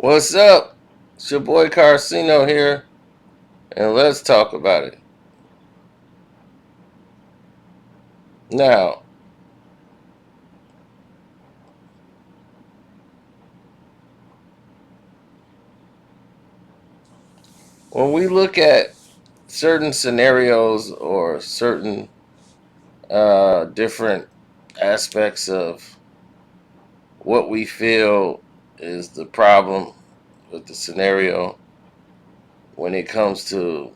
What's up? It's your boy Carcino here, and let's talk about it. Now, when we look at certain scenarios or certain different aspects of what we feel is the problem with the scenario when it comes to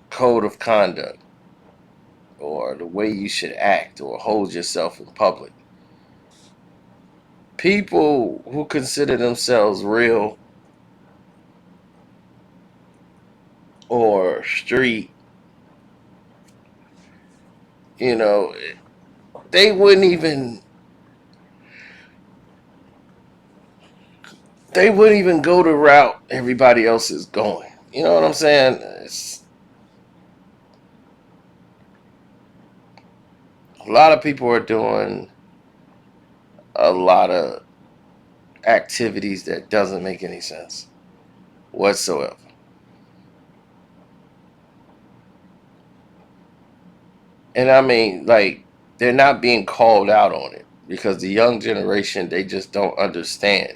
code of conduct or the way you should act or hold yourself in public, people who consider themselves real or street, you know, they wouldn't even they wouldn't even go the route everybody else is going. You know what I'm saying? A lot of people are doing a lot of activities that doesn't make any sense whatsoever. And I mean, like, they're not being called out on it because the young generation, they just don't understand.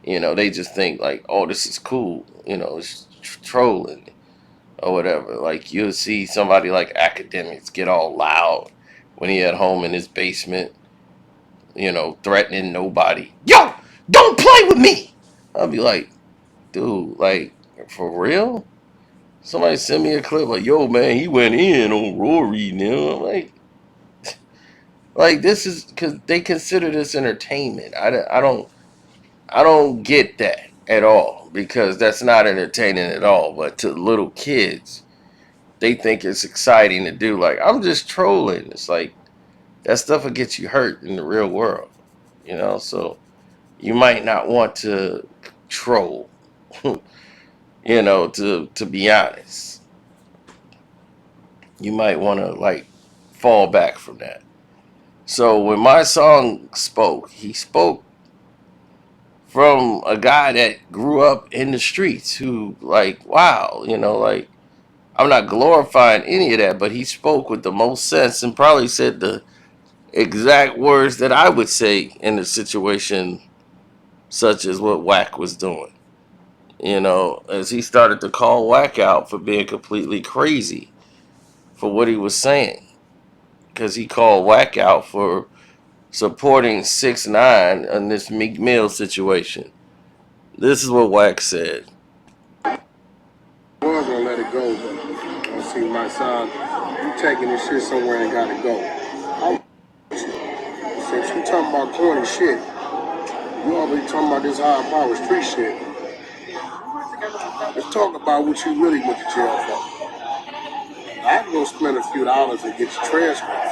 They just think like, oh, this is cool. It's trolling or whatever. Like, you'll see somebody like academics get all loud when he at home in his basement, threatening nobody. Yo, don't play with me. I'll be like, dude, like, for real? Somebody send me a clip like, yo, man, he went in on Rory now. I'm like this is because they consider this entertainment. I don't get that at all because that's not entertaining at all. But to little kids, they think it's exciting to do. Like, I'm just trolling. It's like that stuff will get you hurt in the real world, So you might not want to troll, to be honest. You might want to like fall back from that. So when my song spoke, he spoke from a guy that grew up in the streets who, like, wow, like, I'm not glorifying any of that, but he spoke with the most sense and probably said the exact words that I would say in a situation such as what Wack was doing. As he started to call Wack out for being completely crazy for what he was saying, because he called Wack out for supporting 6ix9ine in this Meek Mill situation. This is what Wack said. I was gonna let it go, but I see my son taking this shit somewhere and gotta go. Since you talking about corny shit, you already talking about this high power street shit. Let's talk about what you really went to jail for. I can go spend a few dollars and get your transcript.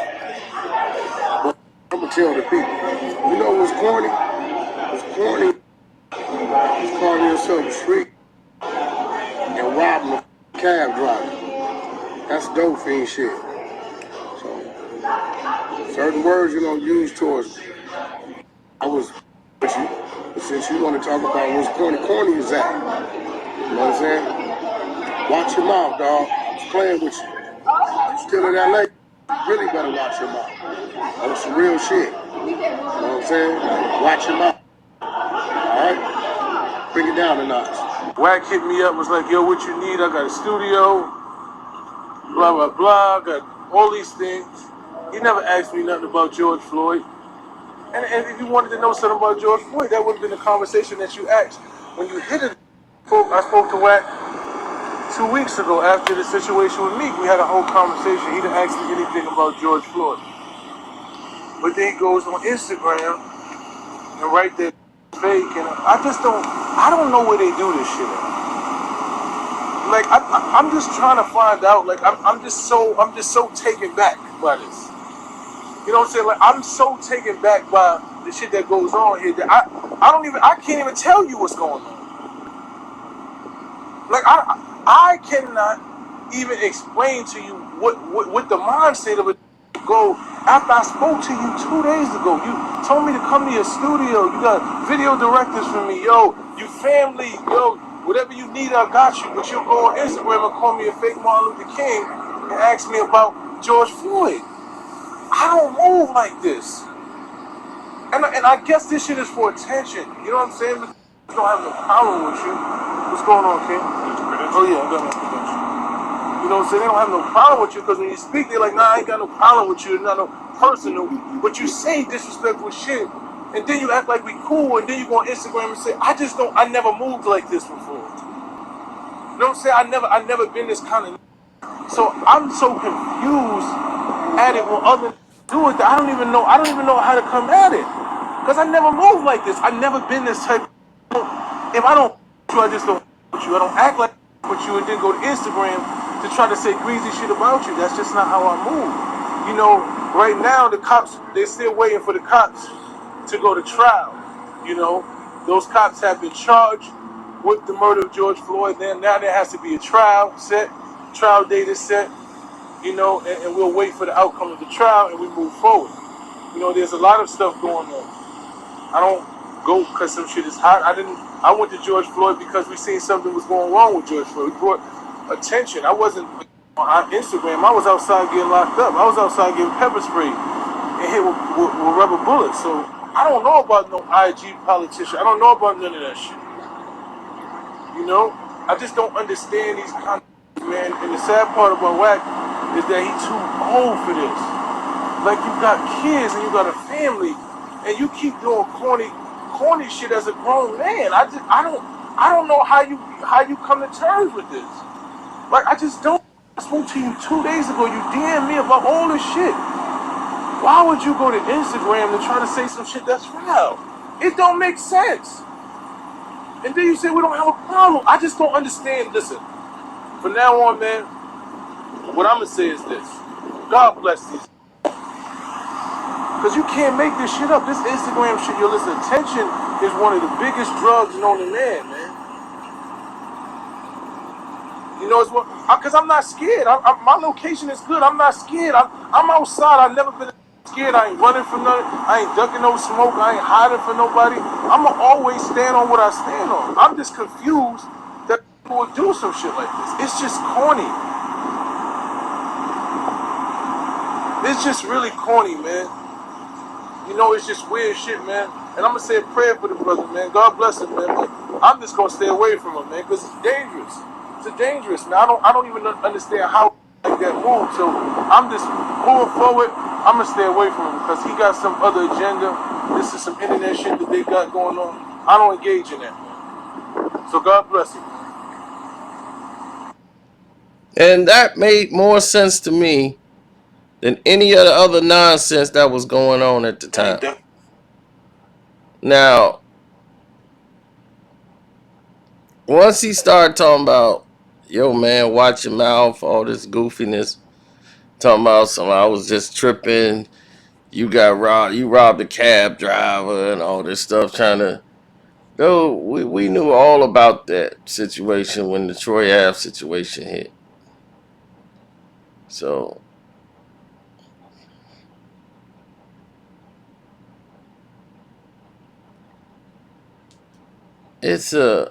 But I'm gonna tell the people, you know what's corny? What's corny is calling yourself a street and robbing a cab driver. That's dope fiend shit. So certain words you don't use towards me. I was with you, but since you want to talk about what's corny is that. You know what I'm saying? Watch your mouth, dog. I'm playing with you. You still in LA, you really better watch your mouth. On some real shit. You know what I'm saying? Watch your mouth. Alright? Bring it down a notch. Wack hit me up, was like, yo, what you need? I got a studio, blah, blah, blah. I got all these things. He never asked me nothing about George Floyd. And if you wanted to know something about George Floyd, that would have been the conversation that you asked. When you hit it, I spoke to Wack 2 weeks ago after the situation with Meek. We had a whole conversation. He didn't ask me anything about George Floyd. But then he goes on Instagram and right there fake. And I don't know where they do this shit at. Like, I'm just trying to find out. Like, I'm just so taken back by this. You know what I'm saying? Like, I'm so taken back by the shit that goes on here that I can't even tell you what's going on. Like, I cannot even explain to you what the mindset of a go after I spoke to you 2 days ago. You told me to come to your studio. You got video directors for me. Yo, you family. Yo, whatever you need, I got you. But you'll go on Instagram and call me a fake Martin Luther King and ask me about George Floyd. I don't move like this. And I guess this shit is for attention. You know what I'm saying? I don't have no problem with you. What's going on, King? Oh, yeah, I got my credentials. You know what I'm saying? They don't have no problem with you because when you speak, they're like, nah, I ain't got no problem with you. It's not no personal. But you say disrespectful shit, and then you act like we cool, and then you go on Instagram and say, I never moved like this before. You know what I'm saying? I never been this kind of. So I'm so confused at it when others do it that I don't even know how to come at it. Because I never move like this. I've never been this type of, if I don't you, I just don't with you. I don't act like with you and then go to Instagram to try to say greasy shit about you. That's just not how I move. You know, right now the cops, they're still waiting for the cops to go to trial. You know, those cops have been charged with the murder of George Floyd. Then now there has to be a trial set. Trial date is set, you know, and we'll wait for the outcome of the trial and we move forward. You know, there's a lot of stuff going on. I don't go because some shit is hot. I went to George Floyd because we seen something was going wrong with George Floyd. We brought attention. I wasn't on Instagram. I was outside getting locked up. I was outside getting pepper sprayed and hit with rubber bullets. So I don't know about no IG politician. I don't know about none of that shit. You know, I just don't understand these kind of man. And the sad part about Wack is that he's too old for this. Like you got kids and you got a family, and you keep doing corny shit as a grown man. I don't know how you come to terms with this. Like I just don't. I spoke to you 2 days ago. You DM me about all this shit. Why would you go to Instagram to try to say some shit that's foul? It don't make sense. And then you say we don't have a problem. I just don't understand. Listen, from now on, man, what I'm gonna say is this: God bless these. Because you can't make this shit up. This Instagram shit, yo, listen, attention is one of the biggest drugs known to man. You know, it's what, because I'm not scared. My location is good. I'm not scared. I'm outside. I've never been scared. I ain't running from nothing. I ain't ducking no smoke. I ain't hiding from nobody. I'm going to always stand on what I stand on. I'm just confused that people would do some shit like this. It's just corny. It's just really corny, man. You know, it's just weird shit, man. And I'm going to say a prayer for the brother, man. God bless him, man. But I'm just going to stay away from him, man, because it's dangerous. It's dangerous, man. I don't even understand how like that move. So I'm just moving forward. I'm going to stay away from him because he got some other agenda. This is some internet shit that they got going on. I don't engage in that, man. So God bless him. And that made more sense to me than any of the other nonsense that was going on at the time. Now, once he started talking about, yo, man, watch your mouth, all this goofiness, talking about some, I was just tripping, you got robbed, you robbed a cab driver and all this stuff, trying to, no, we knew all about that situation when the Troy Ave situation hit. So, it's a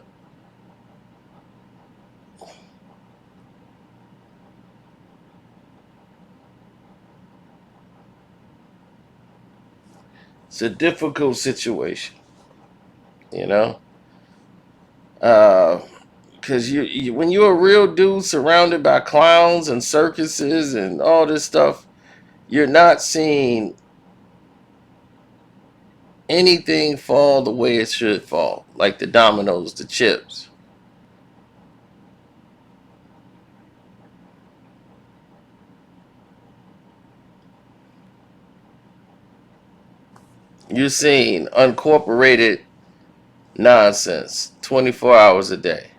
difficult situation, you know, because you when you're a real dude surrounded by clowns and circuses and all this stuff, you're not seeing anything fall the way it should fall, like the dominoes, the chips. You're seeing uncorporated nonsense 24 hours a day.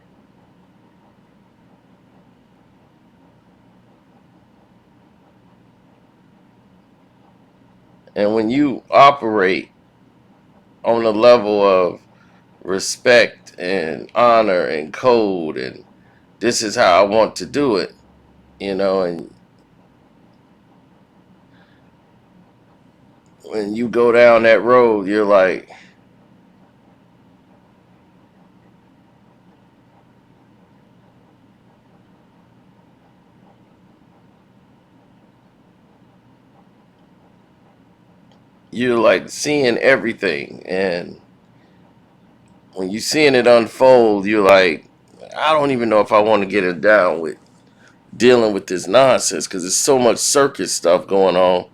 And when you operate on a level of respect and honor and code, and this is how I want to do it, you know, and when you go down that road, you're like, seeing everything, and when you seeing it unfold, you're like, I don't even know if I want to get it down with dealing with this nonsense because there's so much circus stuff going on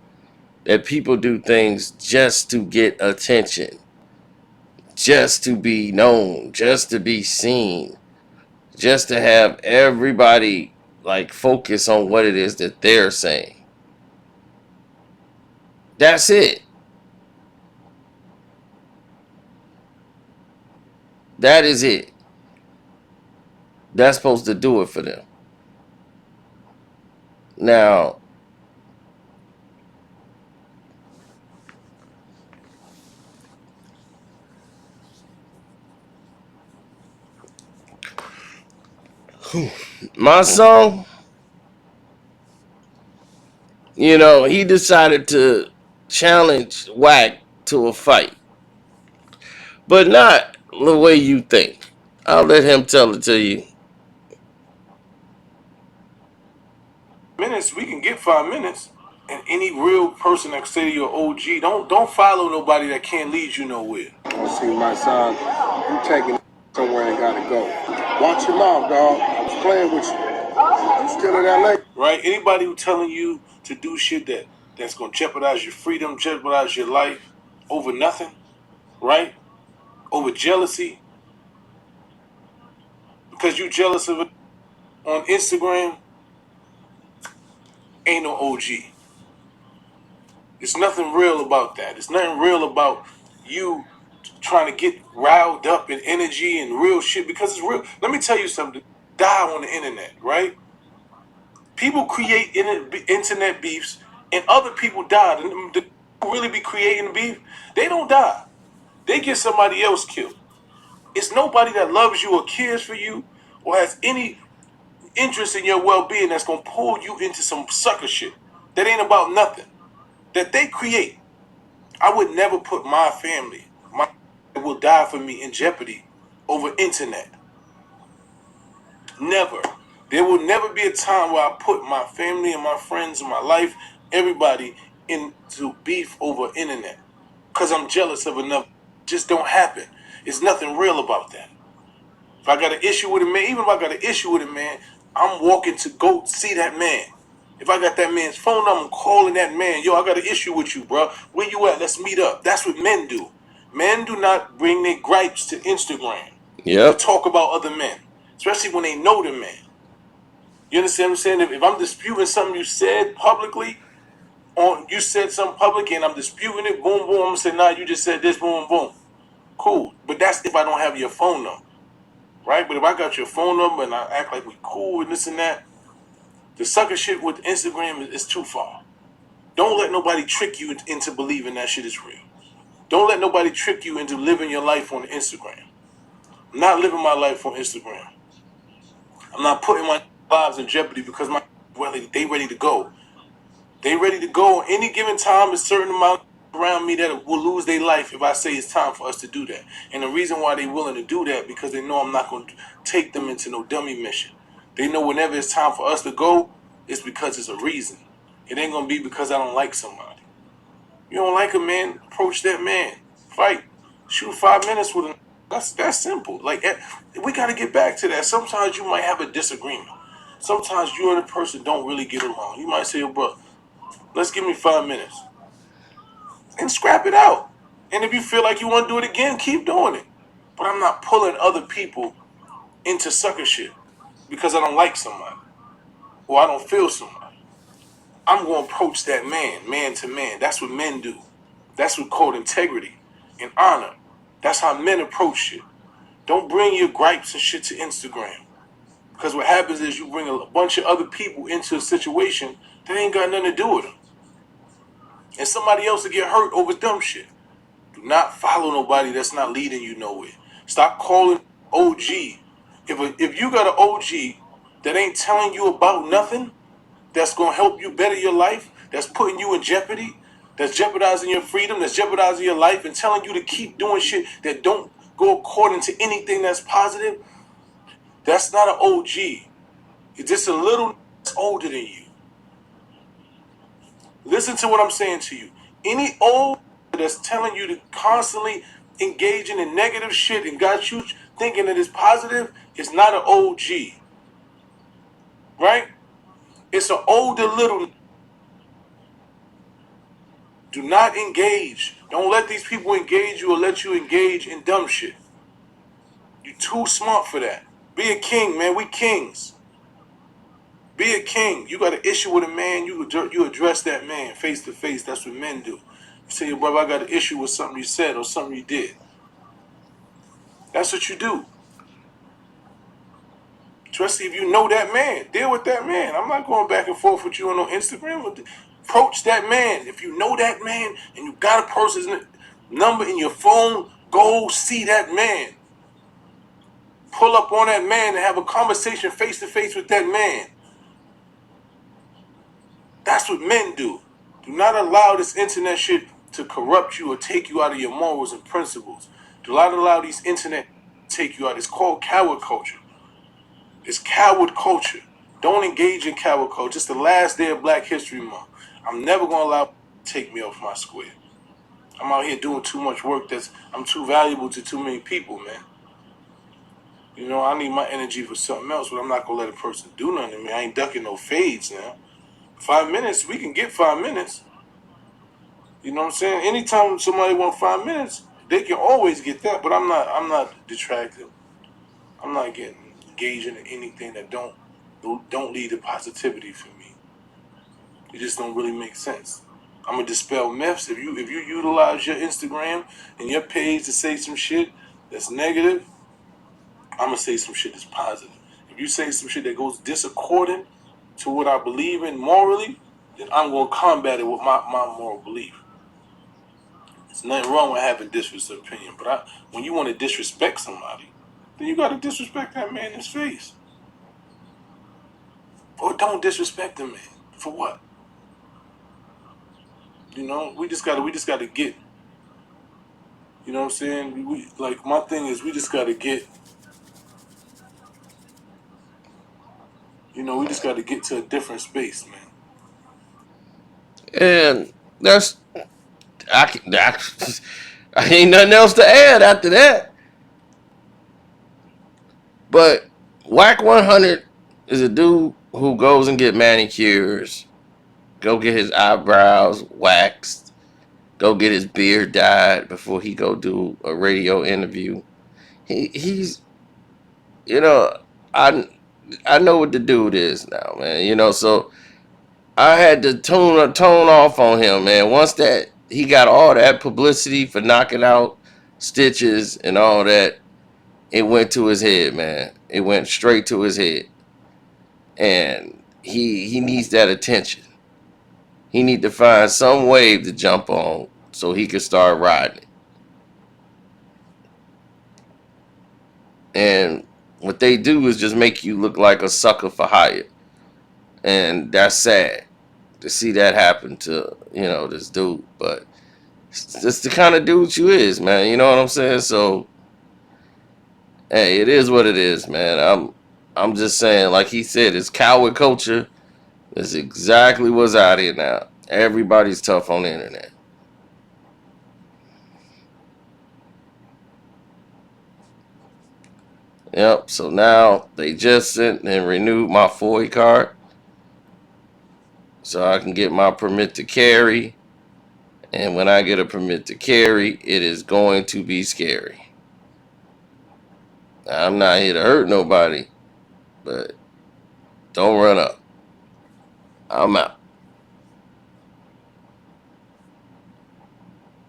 that people do things just to get attention, just to be known, just to be seen, just to have everybody like focus on what it is that they're saying. That's it. That is it. That's supposed to do it for them. Now, my song, he decided to challenge Wack to a fight, but not the way you think. I'll let him tell it to you. Minutes, we can get 5 minutes. And any real person that say you're OG, don't follow nobody that can't lead you nowhere. See, my son, you taking somewhere and gotta go. Watch your mouth, dog. I was playing with you. You still in LA? Right? Anybody who telling you to do shit that's gonna jeopardize your freedom, jeopardize your life over nothing, right? Over jealousy, because you jealous of it on Instagram, ain't no OG. There's nothing real about that. There's nothing real about you trying to get riled up in energy and real shit because it's real. Let me tell you something. Die on the internet, right? People create internet beefs and other people die. The people really be creating beef, they don't die. They get somebody else killed. It's nobody that loves you or cares for you or has any interest in your well-being that's gonna pull you into some sucker shit that ain't about nothing that they create. I would never put my family, my will die for me in jeopardy over internet. Never. There will never be a time where I put my family and my friends and my life, everybody, into beef over internet. Cause I'm jealous of another. Just don't happen. It's nothing real about that. If I got an issue with a man, even if I got an issue with a man, I'm walking to go see that man. If I got that man's phone number, I'm calling that man. Yo, I got an issue with you, bro. Where you at? Let's meet up. That's what men do. Men do not bring their gripes to Instagram to Yep. talk about other men, especially when they know the man. You understand what I'm saying? If I'm disputing something you said publicly, you said something public and I'm disputing it, boom, boom, I'm gonna say, nah, you just said this, boom, boom. Cool. But that's if I don't have your phone number. Right? But if I got your phone number and I act like we cool and this and that, the sucker shit with Instagram is too far. Don't let nobody trick you into believing that shit is real. Don't let nobody trick you into living your life on Instagram. I'm not living my life on Instagram. I'm not putting my lives in jeopardy because they ready to go. They ready to go. Any given time, a certain amount around me that will lose their life if I say it's time for us to do that. And the reason why they willing to do that because they know I'm not going to take them into no dummy mission. They know whenever it's time for us to go, it's because it's a reason. It ain't gonna be because I don't like somebody. You don't like a man, approach that man, fight, shoot 5 minutes with him. That's simple. Like we got to get back to that. Sometimes you might have a disagreement. Sometimes you and a person don't really get along. You might say, "Yo, bro, let's give me 5 minutes and scrap it out." And if you feel like you want to do it again, keep doing it. But I'm not pulling other people into sucker shit because I don't like somebody or I don't feel somebody. I'm going to approach that man to man. That's what men do. That's what called integrity and honor. That's how men approach shit. Don't bring your gripes and shit to Instagram. Because what happens is you bring a bunch of other people into a situation that ain't got nothing to do with them. And somebody else will get hurt over dumb shit. Do not follow nobody that's not leading you nowhere. Stop calling OG. If you got an OG that ain't telling you about nothing, that's gonna help you better your life, that's putting you in jeopardy, that's jeopardizing your freedom, that's jeopardizing your life, and telling you to keep doing shit that don't go according to anything that's positive, that's not an OG. It's just a little older than you. Listen to what I'm saying to you. Any old that's telling you to constantly engaging in negative shit and got you thinking that it's positive is not an OG. Right? It's an older little. Do not engage. Don't let these people engage you or let you engage in dumb shit. You're too smart for that. Be a king, man. We kings. Be a king. You got an issue with a man, you address that man face to face. That's what men do. You say, your brother, I got an issue with something you said or something you did. That's what you do. Especially if you know that man. Deal with that man. I'm not going back and forth with you on Instagram. Approach that man. If you know that man and you got a person's number in your phone, go see that man. Pull up on that man and have a conversation face to face with that man. That's what men do. Do not allow this internet shit to corrupt you or take you out of your morals and principles. Do not allow these internet to take you out. It's called coward culture. It's coward culture. Don't engage in coward culture. It's the last day of Black History Month. I'm never going to allow to take me off my square. I'm out here doing too much work I'm too valuable to too many people, man. You know, I need my energy for something else, but I'm not going to let a person do nothing to me. I ain't ducking no fades now. 5 minutes, we can get 5 minutes. You know what I'm saying? Anytime somebody want 5 minutes, they can always get that, but I'm not detracted. I'm not getting engaged in anything that don't lead to positivity for me. It just don't really make sense. I'm gonna dispel myths. If you utilize your Instagram and your page to say some shit that's negative, I'm gonna say some shit that's positive. If you say some shit that goes disaccording to what I believe in morally, then I'm gonna combat it with my moral belief. There's nothing wrong with having different opinion, but when you want to disrespect somebody, then you gotta disrespect that man in his face. Or don't disrespect the man. For what? You know, we just gotta get. You know what I'm saying? Like my thing is, we just gotta get. You know, we just gotta get to a different space, man. And that's I ain't nothing else to add after that. But Wack 100 is a dude who goes and get manicures, go get his eyebrows waxed, go get his beard dyed before he go do a radio interview. He's you know I I know what the dude is now, man. You know, so I had to tone off on him, man. Once that he got all that publicity for knocking out stitches and all that, it went to his head, man. It went straight to his head, and he needs that attention. He need to find some wave to jump on so he can start riding it. And what they do is just make you look like a sucker for hire, and that's sad to see that happen to this dude. But it's the kind of dude you is, man. You know what I'm saying? So hey, it is what it is, man. I'm just saying, like he said, it's coward culture. That's exactly what's out here now. Everybody's tough on the internet. Yep. So now they just sent and renewed my FOI card, so I can get my permit to carry. And when I get a permit to carry, it is going to be scary. Now, I'm not here to hurt nobody, but don't run up. I'm out.